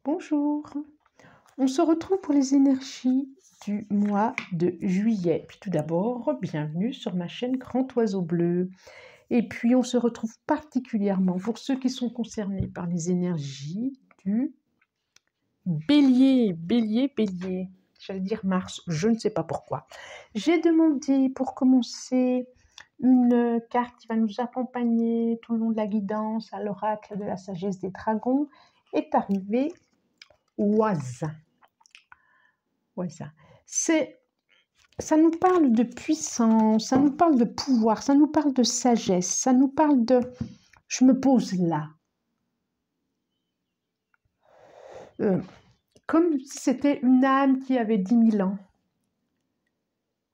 Bonjour, on se retrouve pour les énergies du mois de juillet. Puis tout d'abord, bienvenue sur ma chaîne Grand Oiseau Bleu. Et puis on se retrouve particulièrement pour ceux qui sont concernés par les énergies du Bélier. J'allais dire Mars, je ne sais pas pourquoi. J'ai demandé pour commencer une carte qui va nous accompagner tout le long de la guidance à l'oracle de la sagesse des dragons. Est arrivé Oise. Ça nous parle de puissance, ça nous parle de pouvoir, ça nous parle de sagesse, ça nous parle de je me pose là. Comme si c'était une âme qui avait 10 000 ans.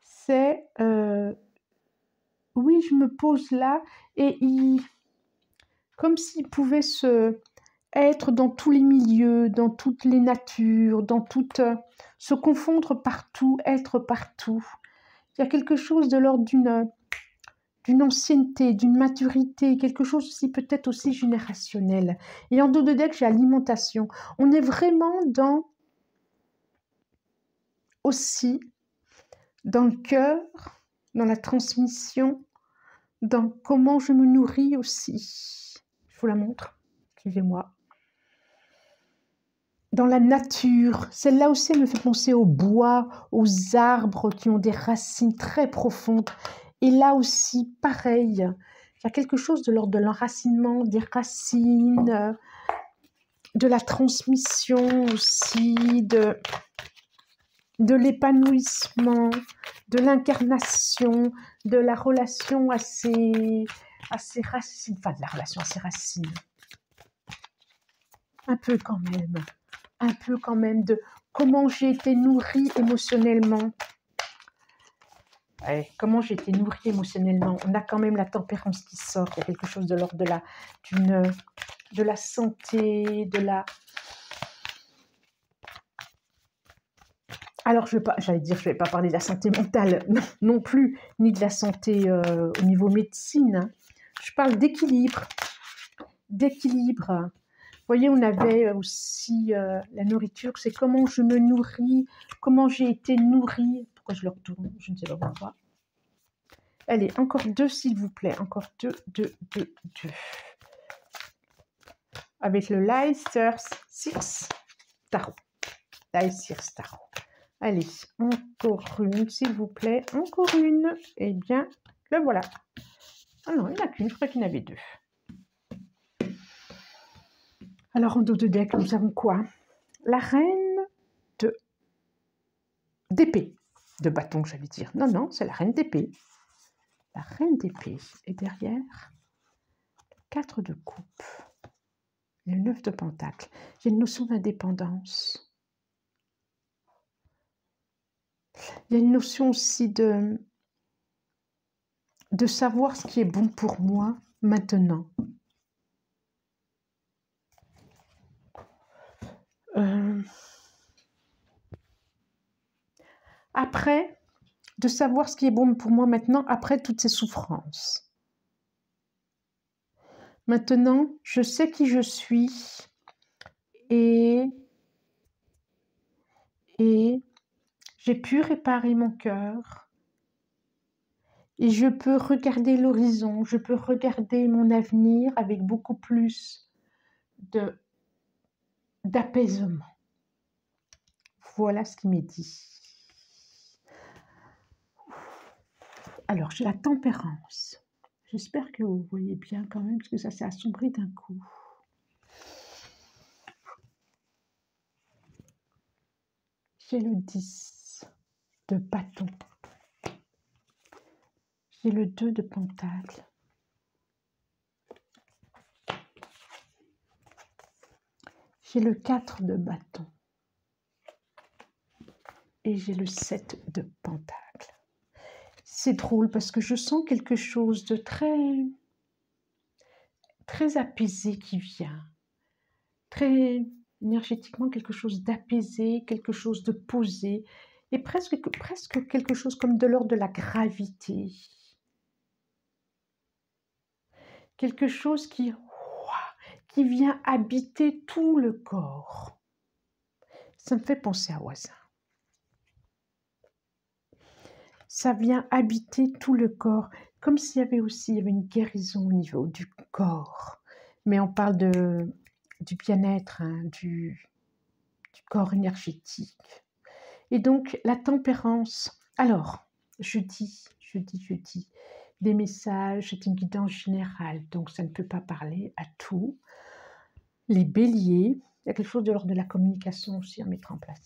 C'est oui, je me pose là et comme s'il pouvait être dans tous les milieux, dans toutes les natures, se confondre partout, être partout. Il y a quelque chose de l'ordre d'une ancienneté, d'une maturité, quelque chose aussi peut-être aussi générationnel. Et en dos de deck, j'ai alimentation. On est vraiment aussi dans le cœur, dans la transmission, dans comment je me nourris aussi. Je vous la montre, suivez-moi. Dans la nature, celle-là aussi elle me fait penser au bois, aux arbres qui ont des racines très profondes. Et là aussi, pareil, il y a quelque chose de l'ordre de l'enracinement, des racines, de la transmission aussi, de l'épanouissement, de l'incarnation, de la relation à ses racines, enfin de la relation à ses racines. Un peu quand même de comment j'ai été nourrie émotionnellement. Ouais, comment j'ai été nourrie émotionnellement. On a quand même la tempérance qui sort. Il y a quelque chose de l'ordre de la santé, de la... Alors, je vais pas parler de la santé mentale non plus, ni de la santé au niveau médecine. Je parle d'équilibre. D'équilibre. Vous voyez, on avait aussi la nourriture, c'est comment je me nourris, comment j'ai été nourrie. Pourquoi je le retourne? Je ne sais pas pourquoi. Allez, encore 2, s'il vous plaît. Encore 2. Avec le Leicester Six Tarot. Leicester Tarot. Allez, encore une, s'il vous plaît. Encore une. Eh bien, le voilà. Ah non, il n'y en a qu'une, je crois qu'il y en avait 2. Alors, en dos de deck, nous avons quoi? La reine d'épée. De bâton, j'allais dire. Non, c'est la reine d'épée. La reine d'épée. Et derrière, 4 de coupe. Le 9 de pentacle. J'ai une notion d'indépendance. Il y a une notion aussi de savoir ce qui est bon pour moi maintenant. Après, de savoir ce qui est bon pour moi maintenant, après toutes ces souffrances. Maintenant, je sais qui je suis et j'ai pu réparer mon cœur et je peux regarder l'horizon, je peux regarder mon avenir avec beaucoup plus d'apaisement. Voilà ce qui m'est dit. Alors, j'ai la tempérance. J'espère que vous voyez bien quand même, parce que ça s'est assombri d'un coup. J'ai le 10 de bâton. J'ai le 2 de pentacle. J'ai le 4 de bâton. Et j'ai le 7 de pentacle. C'est drôle parce que je sens quelque chose de très apaisé qui vient. Très énergétiquement, quelque chose d'apaisé, quelque chose de posé. Et presque quelque chose comme de l'ordre de la gravité. Quelque chose qui vient habiter tout le corps. Ça me fait penser à voisin. Ça vient habiter tout le corps, comme s'il y avait aussi une guérison au niveau du corps. Mais on parle du bien-être, hein, du corps énergétique. Et donc, la tempérance. Alors, je dis, des messages, c'est une guidance générale, donc ça ne peut pas parler à tout. Les béliers, il y a quelque chose de l'ordre de la communication aussi à mettre en place.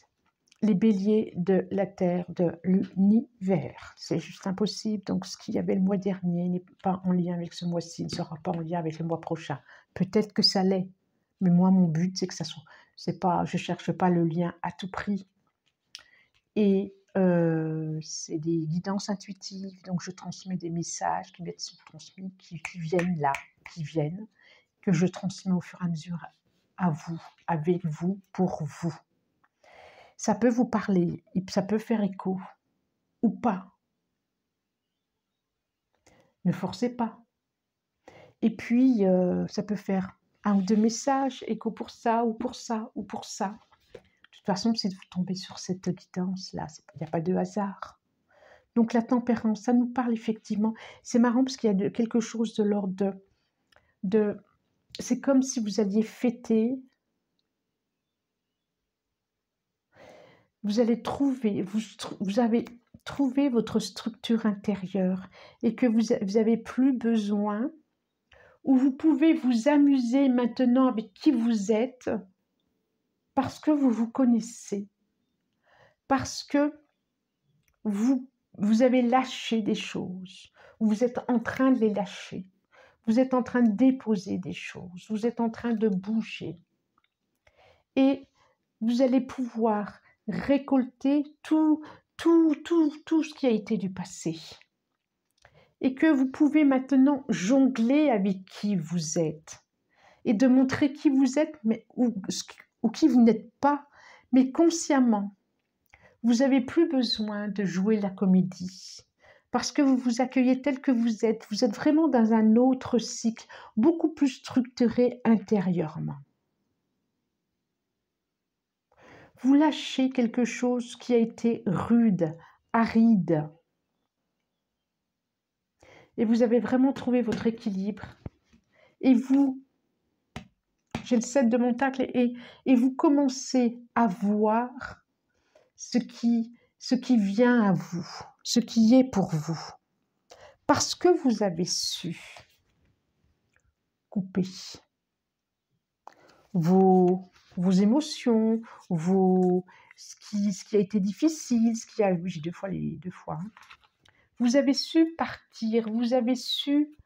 Les béliers de la Terre, de l'univers. C'est juste impossible. Donc, ce qu'il y avait le mois dernier n'est pas en lien avec ce mois-ci, ne sera pas en lien avec le mois prochain. Peut-être que ça l'est, mais moi, mon but, c'est que ça soit. C'est pas, je cherche pas le lien à tout prix. Et c'est des guidances intuitives. Donc, je transmets des messages qui sont transmis, qui viennent là, que je transmets au fur et à mesure à vous, avec vous, pour vous. Ça peut vous parler, ça peut faire écho ou pas. Ne forcez pas. Et puis, ça peut faire 1 ou 2 messages, écho pour ça, ou pour ça, ou pour ça. De toute façon, si vous tombez sur cette guidance-là, il n'y a pas de hasard. Donc, la tempérance, ça nous parle effectivement. C'est marrant parce qu'il y a quelque chose de l'ordre de... C'est comme si vous alliez fêter. Vous allez trouver, vous avez trouvé votre structure intérieure et que vous n'avez plus besoin, ou vous pouvez vous amuser maintenant avec qui vous êtes parce que vous vous connaissez, parce que vous avez lâché des choses, vous êtes en train de les lâcher, vous êtes en train de déposer des choses, vous êtes en train de bouger et vous allez pouvoir récolter tout ce qui a été du passé. Et que vous pouvez maintenant jongler avec qui vous êtes. Et de montrer qui vous êtes, mais, ou qui vous n'êtes pas, mais consciemment. Vous n'avez plus besoin de jouer la comédie. Parce que vous vous accueillez tel que vous êtes. Vous êtes vraiment dans un autre cycle, beaucoup plus structuré intérieurement. Vous lâchez quelque chose qui a été rude, aride. Et vous avez vraiment trouvé votre équilibre. Et vous, j'ai le 7 de Montacle, et vous commencez à voir ce qui vient à vous, ce qui est pour vous. Parce que vous avez su couper vos émotions, ce qui a été difficile, oui, j'ai les deux fois. Hein. Vous avez su partir, vous avez su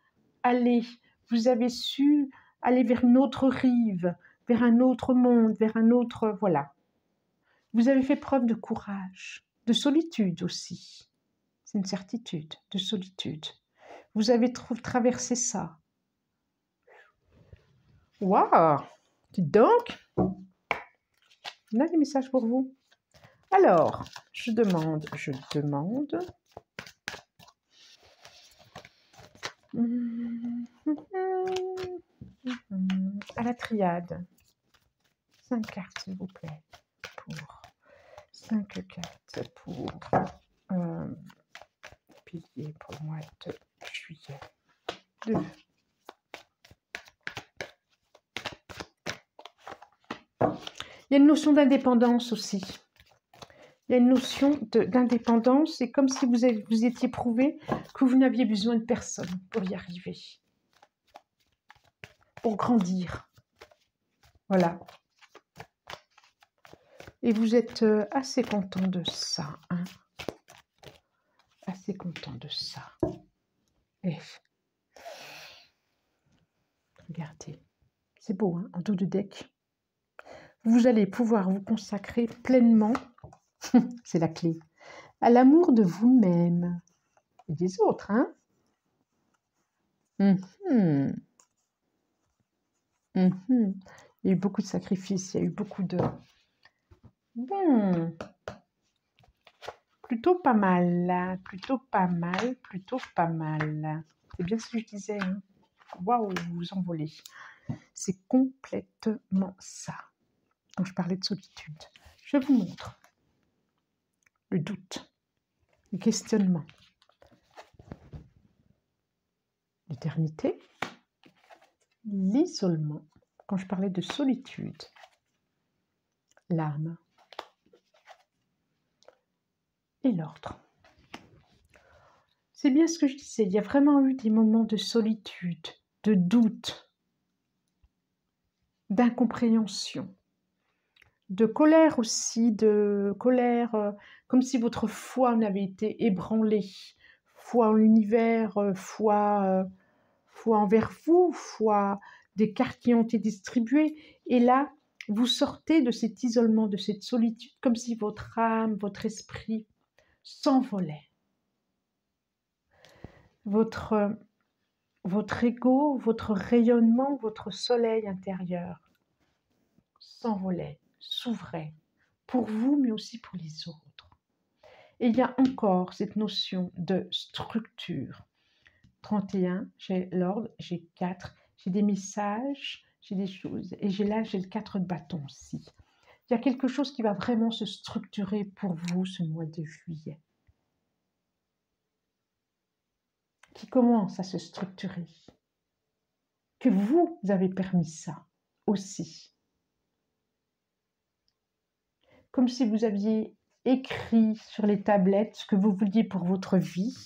aller vers une autre rive, vers un autre monde, vers un autre... Voilà. Vous avez fait preuve de courage, de solitude aussi. C'est une certitude, de solitude. Vous avez traversé ça. Waouh! Dites donc! On a des messages pour vous. Alors, je demande... à la triade. 5 cartes, s'il vous plaît. Pour 5 cartes pour pilier pour le mois de juillet. 2. Il y a une notion d'indépendance aussi. Il y a une notion d'indépendance. C'est comme si vous étiez prouvé que vous n'aviez besoin de personne pour y arriver. Pour grandir. Voilà. Et vous êtes assez content de ça. Hein, assez content de ça. Et regardez. C'est beau, hein, en dos de deck. Vous allez pouvoir vous consacrer pleinement, c'est la clé, à l'amour de vous-même et des autres. Hein. Il y a eu beaucoup de sacrifices, il y a eu beaucoup de... Bon, plutôt pas mal, plutôt pas mal, plutôt pas mal. C'est bien ce que je disais. Hein. Waouh, vous vous envolez. C'est complètement ça. Quand je parlais de solitude, Je vous montre le doute, le questionnement, l'éternité, l'isolement, quand je parlais de solitude, l'âme et l'ordre. C'est bien ce que je disais, il y a vraiment eu des moments de solitude, de doute, d'incompréhension, de colère aussi, de colère comme si votre foi en avait été ébranlée, foi en l'univers, foi envers vous, foi des cartes qui ont été distribuées. Et là, vous sortez de cet isolement, de cette solitude, comme si votre âme, votre esprit s'envolait. Votre ego, votre rayonnement, votre soleil intérieur s'envolait, s'ouvrait, pour vous, mais aussi pour les autres. Et il y a encore cette notion de structure. 31, j'ai l'ordre, j'ai 4, j'ai des messages, j'ai des choses, et j'ai le 4 de bâton aussi. Il y a quelque chose qui va vraiment se structurer pour vous ce mois de juillet, qui commence à se structurer, que vous avez permis ça aussi. Comme si vous aviez écrit sur les tablettes ce que vous vouliez pour votre vie,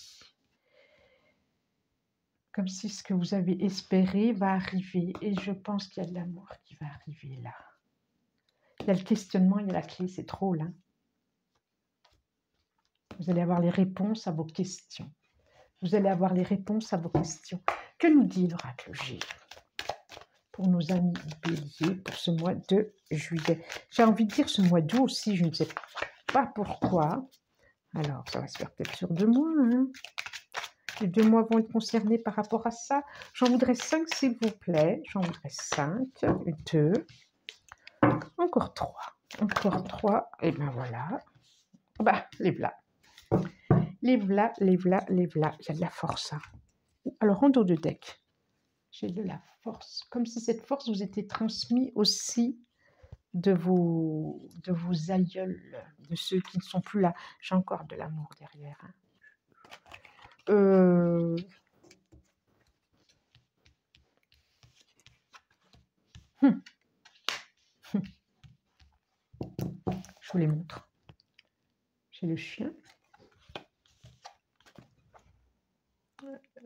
comme si ce que vous avez espéré va arriver, et je pense qu'il y a de l'amour qui va arriver là. Il y a le questionnement, il y a la clé, c'est trop là. Vous allez avoir les réponses à vos questions. Vous allez avoir les réponses à vos questions. Que nous dit l'oracle G pour nos amis béliers pour ce mois de juillet? J'ai envie de dire ce mois d'août aussi, je ne sais pas pourquoi. Alors, ça va se faire peut-être sur 2 mois. Hein. Les 2 mois vont être concernés par rapport à ça. J'en voudrais 5, s'il vous plaît. J'en voudrais 5, 2, encore 3. Encore 3, et ben voilà. Bah, les v'là. Les v'là, les v'là, les v'là. Il y a de la force. Hein. Alors, en dos de deck, j'ai de la force. Comme si cette force vous était transmise aussi de vos aïeuls, de ceux qui ne sont plus là. J'ai encore de l'amour derrière. Hein. Je vous les montre. J'ai le chien.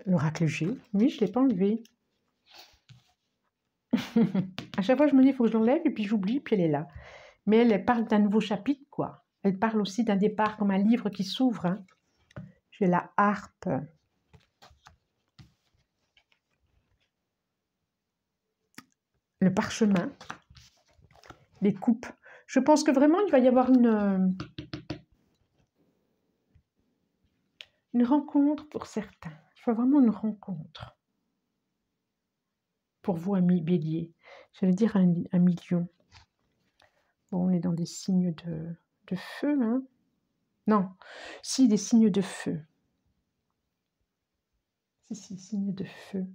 L'oracle G. Oui, je ne l'ai pas enlevé. À chaque fois, je me dis, il faut que je l'enlève, et puis j'oublie, puis elle est là. Mais elle parle d'un nouveau chapitre, quoi. Elle parle aussi d'un départ, comme un livre qui s'ouvre. Hein. J'ai la harpe. Le parchemin. Les coupes. Je pense que vraiment, il va y avoir une rencontre pour certains. Je vois vraiment une rencontre. Pour vous, amis bélier. J'allais dire un million. Bon, on est dans des signes de feu. Hein. Non, si, des signes de feu. Si, signes de feu.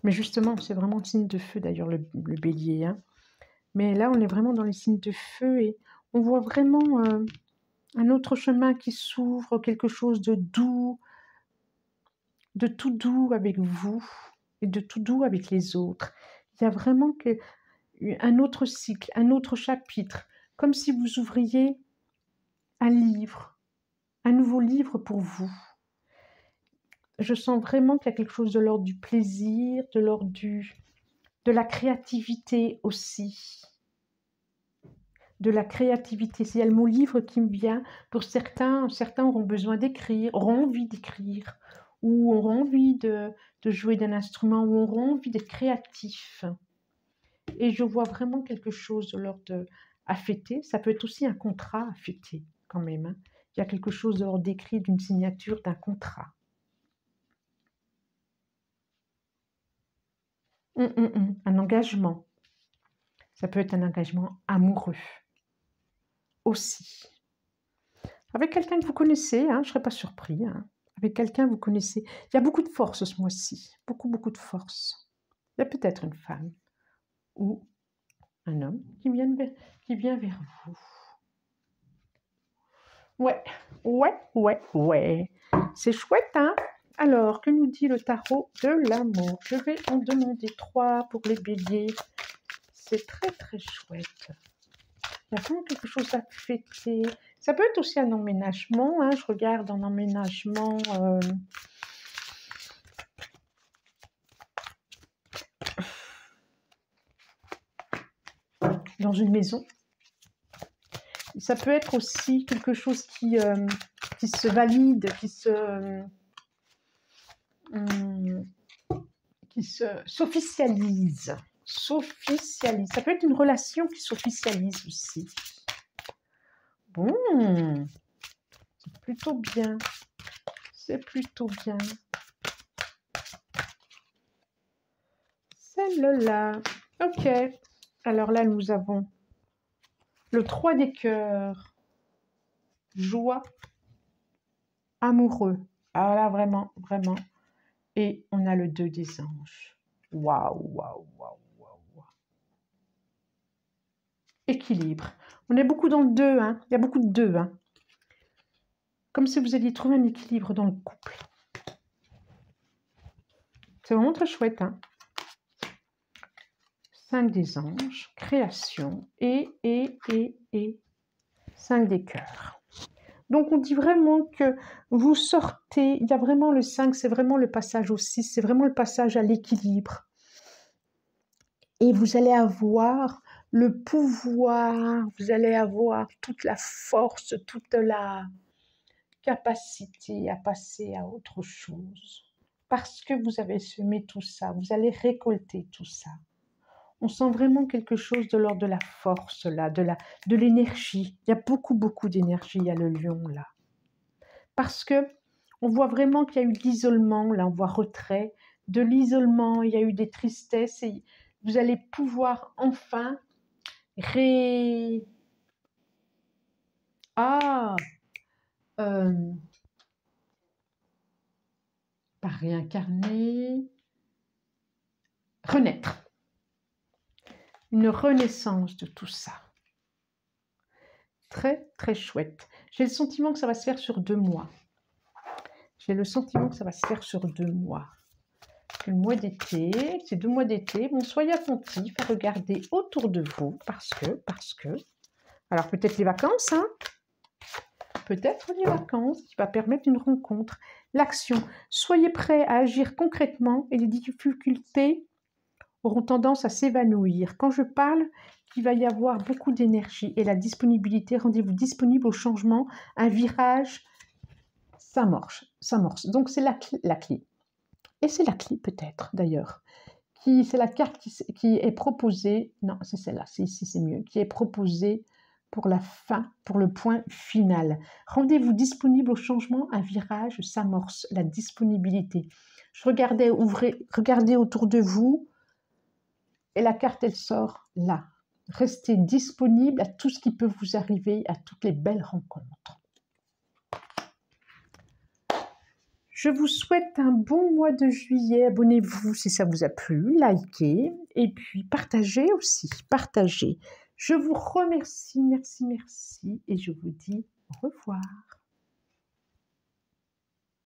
Mais justement, c'est vraiment le signe de feu, d'ailleurs, le bélier. Hein. Mais là, on est vraiment dans les signes de feu et on voit vraiment un autre chemin qui s'ouvre, quelque chose de doux, de tout doux avec vous et de tout doux avec les autres. Il y a vraiment un autre cycle, un autre chapitre, comme si vous ouvriez un livre, un nouveau livre pour vous. Je sens vraiment qu'il y a quelque chose de l'ordre du plaisir, de l'ordre de la créativité aussi. De la créativité. Il y a le mot livre qui me vient. Pour certains auront besoin d'écrire, auront envie d'écrire, ou auront envie de jouer d'un instrument, ou auront envie d'être créatifs. Et je vois vraiment quelque chose de l'ordre à fêter. Ça peut être aussi un contrat à fêter, quand même. Hein. Il y a quelque chose de l'ordre d'écrit, d'une signature, d'un contrat. Un engagement. Ça peut être un engagement amoureux aussi. Avec quelqu'un que vous connaissez, hein, je ne serais pas surpris. Hein. Avec quelqu'un que vous connaissez. Il y a beaucoup de force ce mois-ci. Beaucoup, beaucoup de force. Il y a peut-être une femme ou un homme qui vient vers vous. Ouais, ouais. C'est chouette, hein? Alors, que nous dit le tarot de l'amour? Je vais en demander 3 pour les béliers. C'est très, très chouette. Il y a vraiment quelque chose à fêter. Ça peut être aussi un emménagement, hein? Je regarde un emménagement... dans une maison. Ça peut être aussi quelque chose qui se valide, qui s'officialise. S'officialise. Ça peut être une relation qui s'officialise aussi. Bon, c'est plutôt bien. C'est plutôt bien. Celle-là. Ok. Alors là, nous avons le 3 des cœurs. Joie. Amoureux. Ah là, vraiment, vraiment. Et on a le 2 des anges. Waouh, waouh, waouh, waouh. Équilibre. On est beaucoup dans le 2, hein. Il y a beaucoup de 2, hein. Comme si vous alliez trouver un équilibre dans le couple. C'est vraiment très chouette, hein. 5 des anges, création, et 5 des cœurs. Donc, on dit vraiment que vous sortez, il y a vraiment le 5, c'est vraiment le passage au 6, c'est vraiment le passage à l'équilibre. Et vous allez avoir le pouvoir, vous allez avoir toute la force, toute la capacité à passer à autre chose. Parce que vous avez semé tout ça, vous allez récolter tout ça. On sent vraiment quelque chose de l'ordre de la force, là, de l'énergie. Il y a beaucoup, beaucoup d'énergie, il y a le lion, là. Parce que on voit vraiment qu'il y a eu de l'isolement, là, on voit retrait. De l'isolement, il y a eu des tristesses et vous allez pouvoir enfin pas réincarner, renaître. Une renaissance de tout ça. Très, très chouette. J'ai le sentiment que ça va se faire sur 2 mois. J'ai le sentiment que ça va se faire sur 2 mois. Le mois d'été, c'est 2 mois d'été. Bon, soyez attentifs à regarder autour de vous parce que... Alors, peut-être les vacances, hein? Peut-être les vacances qui va permettre une rencontre. L'action. Soyez prêts à agir concrètement et les difficultés auront tendance à s'évanouir. Quand je parle qu'il va y avoir beaucoup d'énergie et la disponibilité, rendez-vous disponible au changement, un virage, s'amorce. Donc c'est la clé. Et c'est la clé peut-être d'ailleurs. C'est la carte qui est proposée, non c'est celle-là, c'est ici c'est mieux, qui est proposée pour la fin, pour le point final. Rendez-vous disponible au changement, un virage s'amorce, la disponibilité. Je regardais, regardez autour de vous, et la carte, elle sort là. Restez disponible à tout ce qui peut vous arriver, à toutes les belles rencontres. Je vous souhaite un bon mois de juillet. Abonnez-vous si ça vous a plu, likez et puis partagez aussi, partagez. Je vous remercie, merci et je vous dis au revoir.